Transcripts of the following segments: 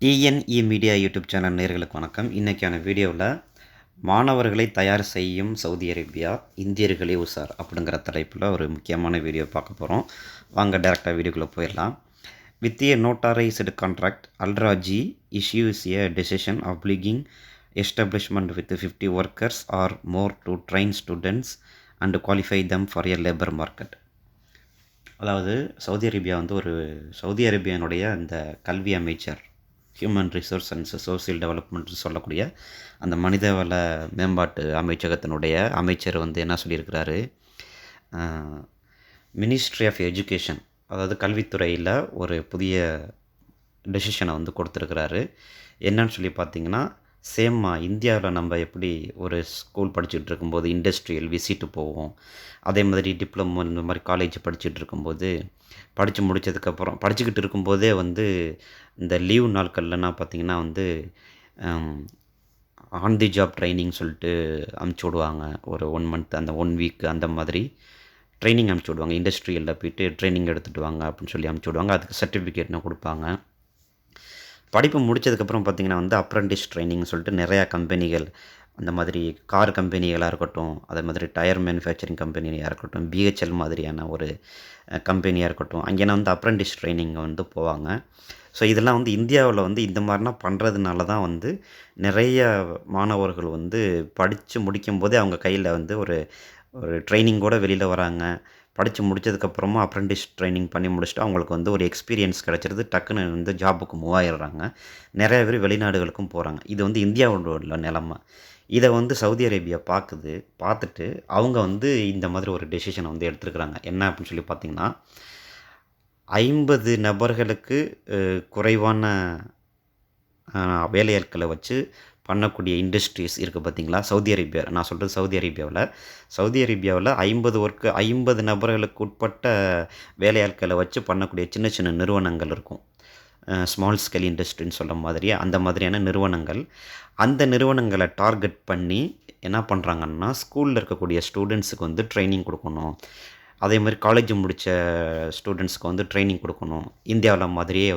TNE media YouTube channel நேயர்களுக்கு வணக்கம். இன்றைக்கான வீடியோவில் மாணவர்களை தயார் செய்யும் சவுதி அரேபியா, இந்தியர்களே உஷார் அப்படிங்கிற தலைப்பில் ஒரு முக்கியமான வீடியோ பார்க்க போகிறோம். வாங்க டைரெக்டாக வீடியோக்குள்ளே போயிடலாம். With a notarised contract, Al Rajhi issues a decision obliging establishment with 50 workers or more to train students and qualify them for a labor market. அதாவது சவுதி அரேபியானுடைய அந்த கல்வி அமைச்சர், human resource and social development சொல்லக்கூடிய அந்த மனிதவள மேம்பாட்டு அமைச்சகத்தினுடைய அமைச்சர் என்ன சொல்லியிருக்கிறாரு, மினிஸ்ட்ரி ஆஃப் எஜுகேஷன், அதாவது கல்வித்துறையில் ஒரு புதிய டெசிஷனை கொடுத்துருக்கிறாரு. என்னன்னு சொல்லி பார்த்தீங்கன்னா, இந்தியாவில் நம்ம எப்படி ஒரு ஸ்கூல் படிச்சுட்டு இருக்கும்போது இண்டஸ்ட்ரியல் விசிட்டு போவோம், அதே மாதிரி டிப்ளமோ இந்த மாதிரி காலேஜ் படிச்சுட்டு இருக்கும்போது படிச்சுக்கிட்டு இருக்கும்போதே இந்த லீவ் நாட்கள்லாம் பார்த்திங்கன்னா ஆன் தி ஜாப் ட்ரைனிங் சொல்லிட்டு அமுச்சு விடுவாங்க. ஒரு 1 மந்த் அந்த 1 வீக் அந்த மாதிரி ட்ரைனிங் அமுச்சு விடுவாங்க. இண்டஸ்ட்ரியலில் போய்ட்டு ட்ரைனிங் எடுத்துகிட்டு வாங்க அப்படின்னு சொல்லி அமுச்சு விடுவாங்க. அதுக்கு சர்டிஃபிகேட்னு கொடுப்பாங்க. படிப்பு முடித்ததுக்கப்புறம் பார்த்திங்கன்னா அப்ரண்டிஸ் ட்ரைனிங் சொல்லிட்டு நிறையா கம்பெனிகள், அந்த மாதிரி கார் கம்பெனிகளாக இருக்கட்டும், அதே மாதிரி டயர் மேனுஃபேக்சரிங் கம்பெனியாக இருக்கட்டும், பிஹெச்எல் மாதிரியான ஒரு கம்பெனியாக இருக்கட்டும், அங்கேனா அப்ரண்டிஸ் ட்ரைனிங் போவாங்க. ஸோ இதெல்லாம் இந்தியாவில் இந்த மாதிரினா பண்ணுறதுனால தான் நிறைய மாணவர்கள் படித்து முடிக்கும்போதே அவங்க கையில் ஒரு ஒரு ட்ரைனிங்கோடு வெளியில் வராங்க. படித்து முடித்ததுக்கப்புறமா அப்ரண்டிஸ் ட்ரைனிங் பண்ணி முடிச்சுட்டு அவங்களுக்கு ஒரு எக்ஸ்பீரியன்ஸ் கிடச்சிருது. டக்குன்னு ஜாபுக்கு மூவ் ஆயிடுறாங்க. நிறைய பேர் வெளிநாடுகளுக்கும் போகிறாங்க. இது இந்தியாவோட நிலைமை. இதை சவுதி அரேபியா பார்த்துட்டு அவங்க இந்த மாதிரி ஒரு டெசிஷனை எடுத்துருக்குறாங்க. என்ன அப்படின்னு சொல்லி பார்த்தீங்கன்னா, 50 நபர்களுக்கு குறைவான வேலையாட்களை வச்சு பண்ணக்கூடிய இண்டஸ்ட்ரீஸ் இருக்குது பார்த்திங்களா, சவுதி அரேபியா. நான் சொல்கிறது சவுதி அரேபியாவில் 50 நபர்களுக்கு உட்பட்ட வேலையாட்களை வச்சு பண்ணக்கூடிய சின்ன சின்ன நிறுவனங்கள் இருக்கும். ஸ்மால் ஸ்கேல் இண்டஸ்ட்ரின்னு சொல்கிற மாதிரி அந்த மாதிரியான நிறுவனங்கள். அந்த நிறுவனங்களை டார்கெட் பண்ணி என்ன பண்ணுறாங்கன்னா, ஸ்கூலில் இருக்கக்கூடிய ஸ்டூடெண்ட்ஸுக்கு ட்ரைனிங் கொடுக்கணும். அதே மாதிரி காலேஜ் முடித்த ஸ்டூடெண்ட்ஸ்க்கு ட்ரைனிங் கொடுக்கணும். இந்தியாவில் மாதிரியே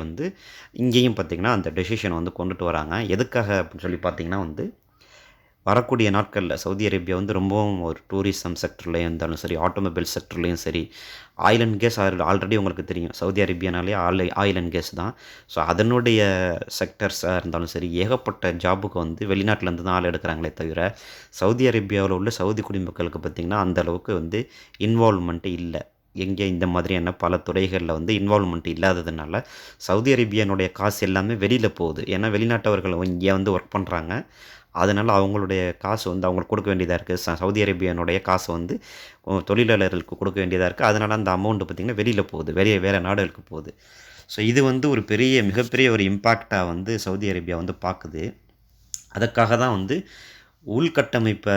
இங்கேயும் பார்த்திங்கன்னா அந்த டெசிஷனை கொண்டுட்டு வராங்க. எதுக்காக அப்படின்னு சொல்லி பார்த்திங்கன்னா, வரக்கூடிய நாட்களில் சவுதி அரேபியா ரொம்பவும் ஒரு டூரிசம் செக்டர்லேயும் இருந்தாலும் சரி, ஆட்டோமொபைல் செக்டர்லேயும் சரி, ஆயில் அண்ட் கேஸ் ஆல்ரெடி உங்களுக்கு தெரியும், சவுதி அரேபியானாலே ஆயில் அண்ட் கேஸ் தான். ஸோ அதனுடைய செக்டர்ஸாக இருந்தாலும் சரி, ஏகப்பட்ட ஜாபுக்கு வெளிநாட்டிலேருந்து தான் ஆள் எடுக்கிறாங்களே தவிர, சவுதி அரேபியாவில் உள்ள சவுதி குடிமக்களுக்கு பார்த்திங்கன்னா அந்தளவுக்கு இன்வால்வ்மெண்ட்டு இல்லை. எங்கே இந்த மாதிரியான பல துறைகளில் இன்வால்வ்மெண்ட் இல்லாததுனால சவுதி அரேபியானுடைய காசு எல்லாமே வெளியில் போகுது. ஏன்னா வெளிநாட்டவர்கள் இங்கே ஒர்க் பண்ணுறாங்க. அதனால் அவங்களுடைய காசு அவங்களுக்கு கொடுக்க வேண்டியதாக இருக்குது. சவுதி அரேபியானுடைய காசை தொழிலாளர்களுக்கு கொடுக்க வேண்டியதாக இருக்குது. அதனால் அந்த அமௌண்ட்டு பார்த்திங்கன்னா வெளியில் போகுது, வேறு நாடுகளுக்கு போகுது. ஸோ இது ஒரு மிகப்பெரிய ஒரு இம்பேக்டாக சவுதி அரேபியா பார்க்குது. அதுக்காக தான் உள்கட்டமைப்பை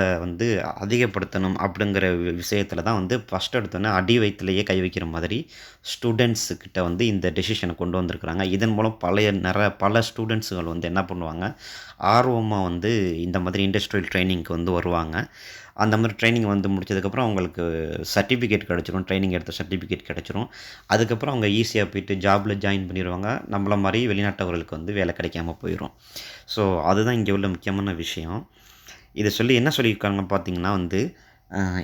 அதிகப்படுத்தணும் அப்படிங்கிற விஷயத்தில் தான் ஃபஸ்ட் எடுத்தோன்னே அடி வயிற்றுலையே கை வைக்கிற மாதிரி ஸ்டூடெண்ட்ஸுக்கிட்ட இந்த டெசிஷனை கொண்டு வந்திருக்கிறாங்க. இதன் மூலம் பல ஸ்டூடெண்ட்ஸுகள் என்ன பண்ணுவாங்க, ஆர்வமாக இந்த மாதிரி இண்டஸ்ட்ரியல் ட்ரைனிங்க்கு வருவாங்க. அந்த மாதிரி ட்ரைனிங் முடிச்சதுக்கப்புறம் அவங்களுக்கு சர்டிஃபிகேட் கிடச்சிரும், ட்ரைனிங் எடுத்த சர்டிஃபிகேட் கிடச்சிரும். அதுக்கப்புறம் அவங்க ஈஸியாக போய்ட்டு ஜாபில் ஜாயின் பண்ணிடுவாங்க. நம்மள மாதிரி வெளிநாட்டவர்களுக்கு வேலை கிடைக்காம போயிடும். ஸோ அதுதான் இங்கே உள்ள முக்கியமான விஷயம். இதை என்ன சொல்லியிருக்காங்க பார்த்திங்கன்னா,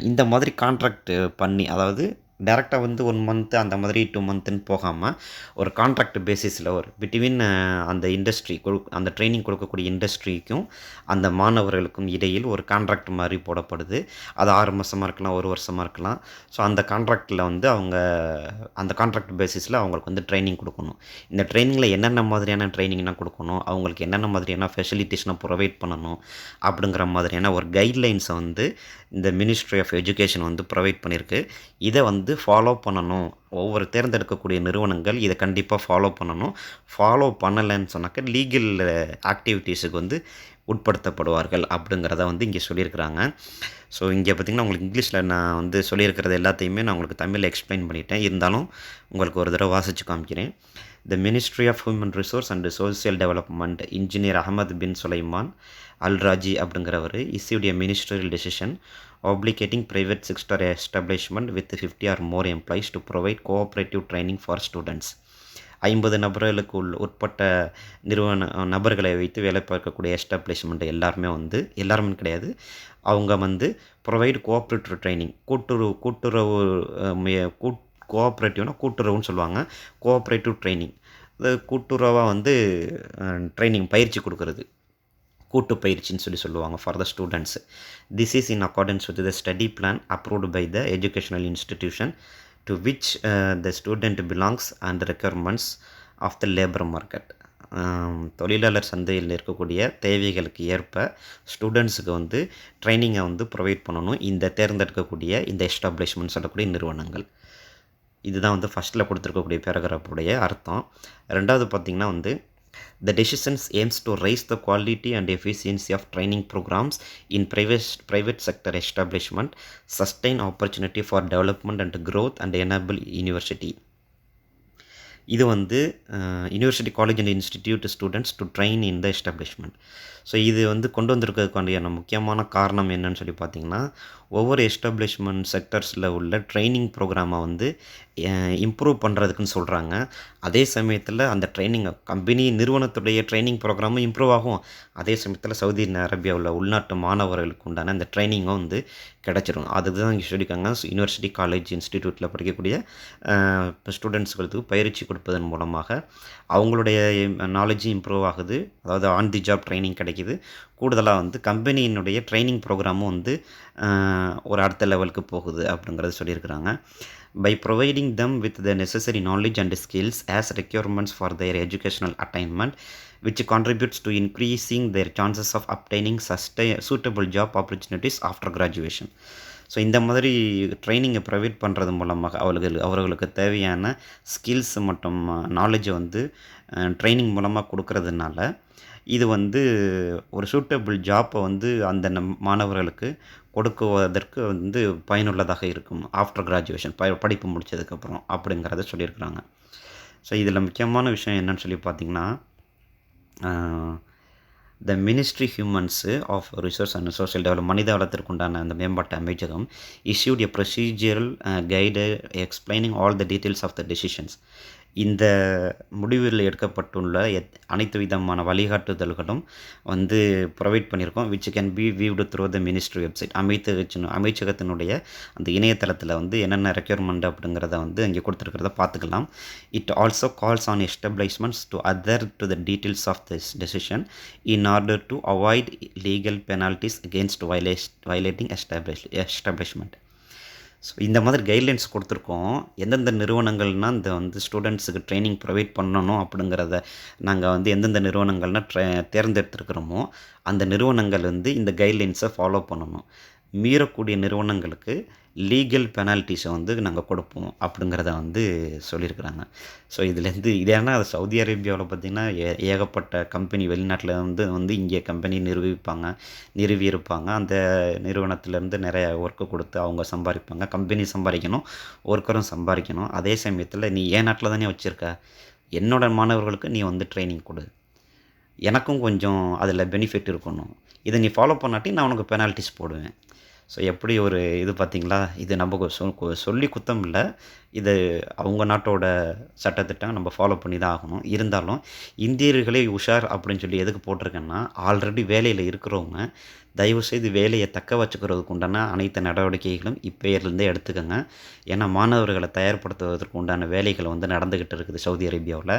இந்த மாதிரி கான்ட்ராக்ட் பண்ணி, அதாவது டேரெக்டாக 1 மந்த் அந்த மாதிரி 2 மந்த்துன்னு போகாமல் ஒரு கான்ட்ராக்ட் பேசிஸில் ஒரு பிட்வீன் அந்த இண்டஸ்ட்ரி அந்த ட்ரைனிங் கொடுக்கக்கூடிய இண்டஸ்ட்ரிக்கும் அந்த மாணவர்களுக்கும் இடையில் ஒரு கான்ட்ராக்ட் மாதிரி போடப்படுது. அது 6 மாதமாக இருக்கலாம், 1 வருஷமாக இருக்கலாம். ஸோ அந்த கான்ட்ராக்டில் அவங்க அந்த கான்ட்ராக்ட் பேசிஸில் அவங்களுக்கு ட்ரைனிங் கொடுக்கணும். இந்த ட்ரைனிங்கில் என்னென்ன மாதிரியான ட்ரைனிங்னா கொடுக்கணும், அவங்களுக்கு என்னென்ன மாதிரியான ஃபெசிலிட்டிஸ்னால் ப்ரொவைட் பண்ணணும் அப்படிங்கிற மாதிரியான ஒரு கைட்லைன்ஸை இந்த மினிஸ்ட்ரி ஆஃப் எஜுகேஷன் ப்ரொவைட் பண்ணியிருக்கு. இதை ஃபாலோ பண்ணணும். ஒவ்வொரு தேர்ந்தெடுக்கக்கூடிய நிறுவனங்கள் இதை கண்டிப்பாக ஃபாலோ பண்ணணும். ஃபாலோ பண்ணலைன்னு சொன்னாக்க லீகல் ஆக்டிவிட்டீஸுக்கு உட்படுத்தப்படுவார்கள் அப்படிங்கிறத இங்கே சொல்லியிருக்கிறாங்க. ஸோ இங்கே பார்த்திங்கன்னா உங்களுக்கு இங்கிலீஷில் நான் சொல்லியிருக்கிறது எல்லாத்தையுமே நான் உங்களுக்கு தமிழில் எக்ஸ்பிளைன் பண்ணிட்டேன். இருந்தாலும் உங்களுக்கு ஒரு தடவை வாசித்து காமிக்கிறேன். The Ministry of Human Resource and Social Development Engineer Ahmad bin Sulaiman Al-Raji அப்படிங்கிறவர் issued a ministerial decision obligating private sector establishment with 50 or more employees to provide cooperative training for students 50 நபர்களுக்கு உட்பட்ட நபர்களை வைத்து வேலை பார்க்கக்கூடிய establishment எல்லாருமே வந்து எல்லாருமே கிடையாது. அவங்க வந்து ப்ரொவைட் கோஆப்ரேட்டிவ் ட்ரெய்னிங் கூட்டுறவு கோஆப்ரேட்டிவ்னா கூட்டுறவுன்னு சொல்லுவாங்க. Cooperative training. அது கூட்டுறவா வந்து ட்ரெய்னிங் பயிற்சி குடுக்குறது. கூட்டு பயிற்சின்னு சொல்லுவாங்க for the students. This is in accordance with the study plan approved by the educational institution to which the student belongs and requirements of the labour market. தொழிலாளர் சந்தையில் இருக்கக்கூடிய தேவைகளுக்கு ஏற்ப ஸ்டூடெண்ட்ஸுக்கு வந்து ட்ரைனிங்கை வந்து ப்ரொவைட் பண்ணணும் இந்த தேர்ந்தெடுக்கக்கூடிய இந்த எஸ்டாப்ளிஷ்மெண்ட் சொல்லக்கூடிய நிறுவனங்கள். இதுதான் வந்து ஃபஸ்ட்டில் கொடுத்துருக்கக்கூடிய பேராகிராஃபுடைய அர்த்தம். ரெண்டாவது பார்த்திங்கன்னா வந்து the decisions aims to raise the quality and efficiency of training programs in private sector establishment, sustain opportunity for development and growth and enable university. இது வந்து university college and institute students to train in the establishment. So இது வந்து கொண்டு வந்திருக்கக்கூடிய முக்கியமான காரணம் என்னன்னு சொல்லி பார்த்தீங்கன்னா, ஒவ்வொரு எஸ்டாப்ளிஷ்மெண்ட் செக்டர்ஸில் உள்ள ட்ரைனிங் ப்ரோக்ராமை வந்து இம்ப்ரூவ் பண்ணுறதுக்குன்னு சொல்கிறாங்க. அதே சமயத்தில் அந்த கம்பெனி நிறுவனத்துடைய ட்ரைனிங் ப்ரோக்ராமும் இம்ப்ரூவ் ஆகும். அதே சமயத்தில் சவுதி அரேபியாவில் உள்நாட்டு மாணவர்களுக்கு உண்டான அந்த ட்ரைனிங்கும் வந்து கிடச்சிரும். அதுதான் இங்கே சொல்லியிருக்காங்க. யூனிவர்சிட்டி காலேஜ் இன்ஸ்டிடியூட்டில் படிக்கக்கூடிய ஸ்டூடெண்ட்ஸுகளுக்கு பயிற்சி கொடுப்பதன் மூலமாக அவங்களுடைய நாலேஜும் இம்ப்ரூவ் ஆகுது. அதாவது ஆன் தி ஜாப் ட்ரைனிங் கிடைக்கிது. கூடுதலாக வந்து கம்பெனியினுடைய ட்ரைனிங் ப்ரோக்ராமும் வந்து ஒரு அடுத்த லெவலுக்கு போகுது அப்படிங்கிறது சொல்லியிருக்கிறாங்க. By providing them with the necessary knowledge and skills as requirements for their educational attainment which contributes to increasing their chances of obtaining suitable job opportunities after graduation. So இந்த மாதிரி ட்ரைனிங்கை ப்ரொவைட் பண்ணுறது மூலமாக அவர்களுக்கு தேவையான ஸ்கில்ஸ் மற்றும் நாலேஜை வந்து training மூலமாக கொடுக்கறதுனால இது வந்து ஒரு சூட்டபிள் ஜாப்பை வந்து அந்த மாணவர்களுக்கு கொடுக்குவதற்கு வந்து பயனுள்ளதாக இருக்கும் ஆஃப்டர் கிராஜுவேஷன் படிப்பு முடித்ததுக்கப்புறம் அப்படிங்கிறத சொல்லியிருக்கிறாங்க. ஸோ இதில் முக்கியமான விஷயம் என்னன்னு சொல்லி பார்த்திங்கன்னா, the ministry humans of resource and social develop மனித வளத்திற்கு உண்டான அந்த மேம்பாட்டு அமைச்சகம் issued a procedural guide explaining all the details of the decisions. இந்த முடிவில் எடுக்கப்பட்டுள்ள அனைத்து விதமான வழிகாட்டுதல்களும் வந்து ப்ரொவைட் பண்ணியிருக்கோம். Which can be viewed through the ministry website. அமைச்சகத்தினுடைய அந்த இணையதளத்தில் வந்து என்னென்ன ரெக்யர்மெண்ட் அப்படிங்கிறத வந்து இங்கே கொடுத்துருக்கிறத பார்த்துக்கலாம். It also calls on establishments to other to the details of this decision in order to avoid legal penalties against violating establishment. So இந்த மாதிரி கைட்லைன்ஸ் கொடுத்துருக்கோம். எந்தெந்த நிறுவனங்கள்னால் இந்த வந்து ஸ்டூடெண்ட்ஸுக்கு ட்ரைனிங் ப்ரொவைட் பண்ணணும் அப்படிங்கிறத நாங்கள் வந்து எந்தெந்த நிறுவனங்கள்னால் தேர்ந்தெடுத்துருக்கிறோமோ அந்த நிறுவனங்கள் வந்து இந்த கைட்லைன்ஸை ஃபாலோ பண்ணணும். மீறக்கூடிய நிறுவனங்களுக்கு லீகல் பெனால்ட்டிஸை வந்து நாங்கள் கொடுப்போம் அப்படிங்கிறத வந்து சொல்லியிருக்கிறாங்க. ஸோ இதுலேருந்து இது ஏன்னா சவுதி அரேபியாவில் பார்த்திங்கன்னா ஏகப்பட்ட கம்பெனி வெளிநாட்டில் வந்து இங்கே கம்பெனி நிறுவியிருப்பாங்க. அந்த நிறுவனத்திலேருந்து நிறைய ஒர்க்கு கொடுத்து அவங்க சம்பாதிப்பாங்க. கம்பெனி சம்பாதிக்கணும், ஒர்க்கரும் சம்பாதிக்கணும். அதே சமயத்தில் நீ என் நாட்டில் தானே வச்சுருக்க, என்னோடய மாணவர்களுக்கு நீ வந்து ட்ரைனிங் கொடு, எனக்கும் கொஞ்சம் அதில் பெனிஃபிட் இருக்கணும். இதை நீ ஃபாலோ பண்ணாட்டி நான் உனக்கு பெனால்ட்டிஸ் போடுவேன். ஸோ எப்படி ஒரு இது பார்த்திங்களா, இது நம்ம சொல்லி குத்தம் இல்லை, இது அவங்க நாட்டோட சட்டத்திட்டம் நம்ம ஃபாலோ பண்ணி தான் ஆகணும். இருந்தாலும் இந்தியர்களே உஷார் அப்படின்னு சொல்லி எதுக்கு போட்டிருக்கேன்னா, ஆல்ரெடி வேலையில் இருக்கிறவங்க தயவுசெய்து வேலையை தக்க வச்சுக்கிறதுக்கு உண்டான அனைத்து நடவடிக்கைகளும் இப்போயிலேருந்தே எடுத்துக்கோங்க. ஏன்னா மாணவர்களை தயார்படுத்துவதற்கு உண்டான வேலைகள் வந்து நடந்துக்கிட்டு இருக்குது சவுதி அரேபியாவில்.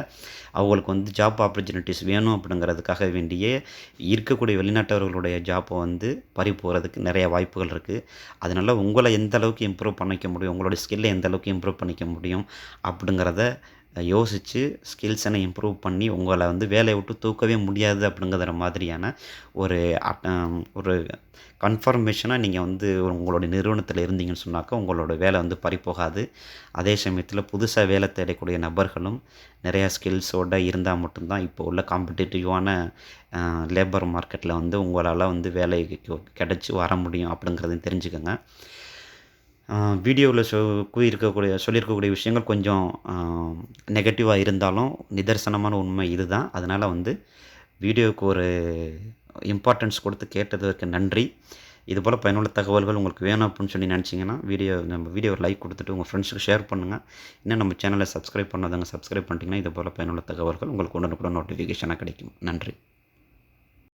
அவங்களுக்கு வந்து ஜாப் ஆப்பர்ச்சுனிட்டிஸ் வேணும் அப்படிங்கிறதுக்காக வேண்டியே இருக்கக்கூடிய வெளிநாட்டவர்களுடைய ஜாப்பை வந்து பறி போகிறதுக்கு நிறைய வாய்ப்புகள் இருக்குது. அதனால் உங்களை எந்த அளவுக்கு இம்ப்ரூவ் பண்ணிக்க முடியும், உங்களோட ஸ்கில்லை எந்த அளவுக்கு இம்ப்ரூவ் பண்ணிக்க முடியும் அப்படிங்கிறத யோசித்து ஸ்கில்ஸனை இம்ப்ரூவ் பண்ணி உங்களை வந்து வேலையை விட்டு தூக்கவே முடியாது அப்படிங்கிற மாதிரியான ஒரு கன்ஃபர்மேஷனாக நீங்கள் வந்து உங்களோட நிறுவனத்தில் இருந்தீங்கன்னு சொன்னாக்கா உங்களோட வேலை வந்து பறிபோகாது. அதே சமயத்தில் புதுசாக வேலை தேடக்கூடிய நபர்களும் நிறையா ஸ்கில்ஸோடு இருந்தால் மட்டும்தான் இப்போ உள்ள காம்படிட்டிவான லேபர் மார்க்கெட்டில் வந்து உங்களால் வந்து வேலை கிடச்சி வர முடியும் அப்படிங்கிறதையும் தெரிஞ்சுக்கோங்க. வீடியோவில் சொல்லியிருக்கக்கூடிய விஷயங்கள் கொஞ்சம் நெகட்டிவாக இருந்தாலும் நிதர்சனமான உண்மை இதுதான். அதனால் வந்து வீடியோவுக்கு ஒரு இம்பார்ட்டன்ஸ் கொடுத்து கேட்டதற்கு நன்றி. இதுபோல் பயனுள்ள தகவல்கள் உங்களுக்கு வேணும் அப்படின்னு சொல்லி நினச்சிங்கன்னா நம்ம வீடியோ லைக் கொடுத்துட்டு உங்கள் ஃப்ரெண்ட்ஸுக்கு ஷேர் பண்ணுங்கள். இன்னும் நம்ம சேனலை சப்ஸ்கிரைப் பண்ணாதவங்க சப்ஸ்கிரைப் பண்ணிட்டீங்கன்னா இதுபோல் பயனுள்ள தகவல்கள் உங்களுக்கு உடனுக்குடன் நோட்டிஃபிகேஷனாக கிடைக்கும். நன்றி.